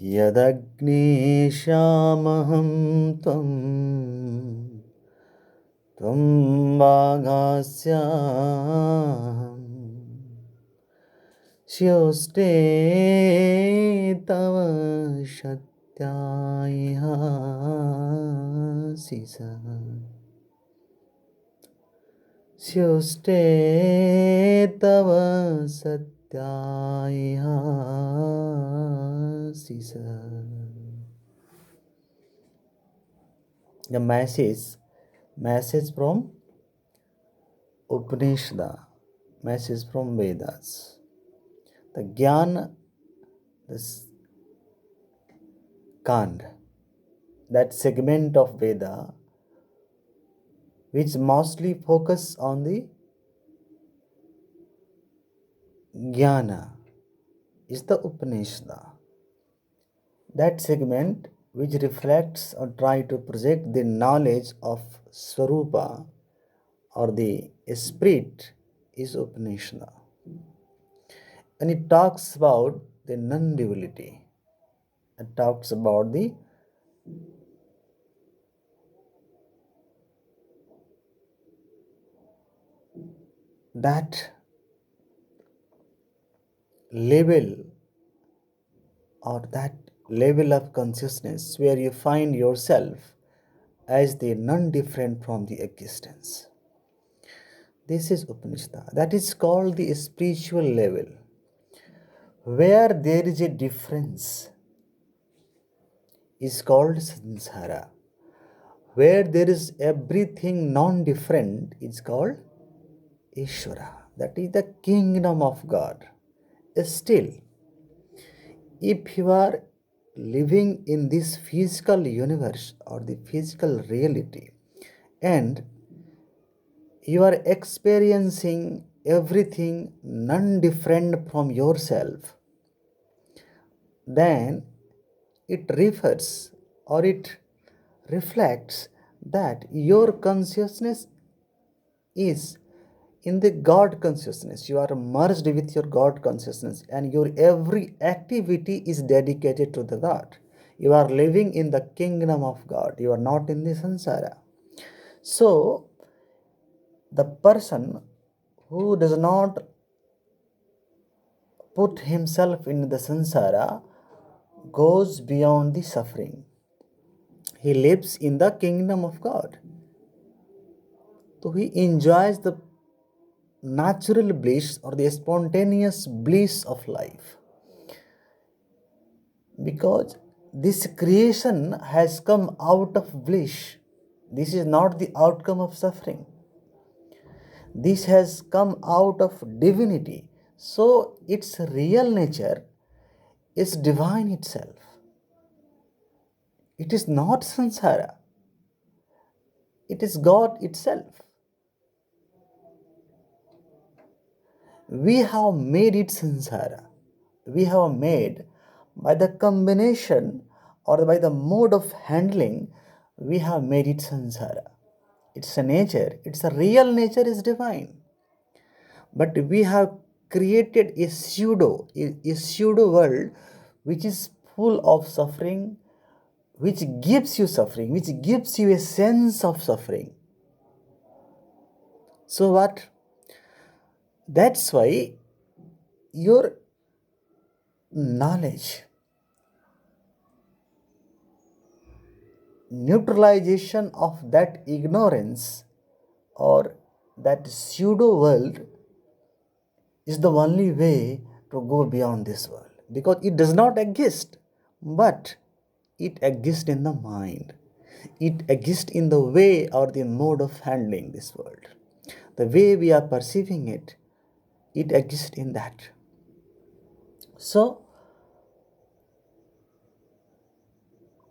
यदग्निशामहं त्वं त्वं वागास्याहं स्योष्टे तव शक्त्यायहासि स्योष्टे तव सत्यायहासि The message from Upanishad, message from Vedas. The Gyan, this Kand, that segment of Veda which mostly focus on the Jnana is the Upanishad. That segment which reflects or try to project the knowledge of Swarupa or the spirit is Upanishad. And it talks about the non-duality. It talks about the that level or that level of consciousness where you find yourself as the non-different from the existence. This is Upanishad. That is called the spiritual level, where there is a difference is called samsara. Where there is everything non-different is called Ishvara. That is the kingdom of God. Still, if you are living in this physical universe or the physical reality and you are experiencing everything non-different from yourself, then it refers or it reflects that your consciousness is in the God consciousness. You are merged with your God consciousness, and your every activity is dedicated to the God. You are living in the kingdom of God. You are not in the samsara. So, the person who does not put himself in the samsara goes beyond the suffering. He lives in the kingdom of God. So he enjoys the natural bliss or the spontaneous bliss of life, because this creation has come out of bliss. This is not the outcome of suffering. This has come out of divinity. So its real nature is divine itself. It is not samsara. It is God itself. We have made it samsara. We have made by the combination or by the mode of handling, we have made it samsara. It's a nature, its a real nature is divine. But we have created a pseudo world which is full of suffering, which gives you suffering, which gives you a sense of suffering. So what? That's why your knowledge, neutralization of that ignorance or that pseudo world is the only way to go beyond this world, because it does not exist, but it exists in the mind. It exists in the way or the mode of handling this world. The way we are perceiving it, it exists in that. So,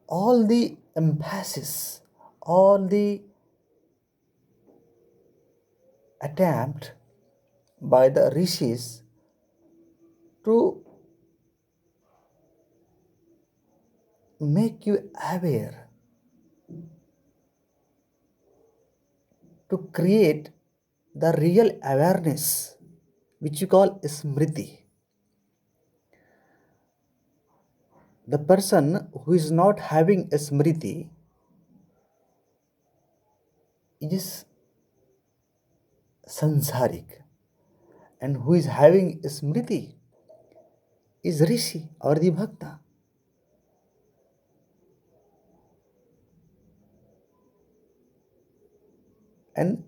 all the emphasis, all the attempt by the rishis to make you aware, to create the real awareness, which you call smriti. The person who is not having a smriti is sansarik, and who is having a smriti is rishi or the bhakta. And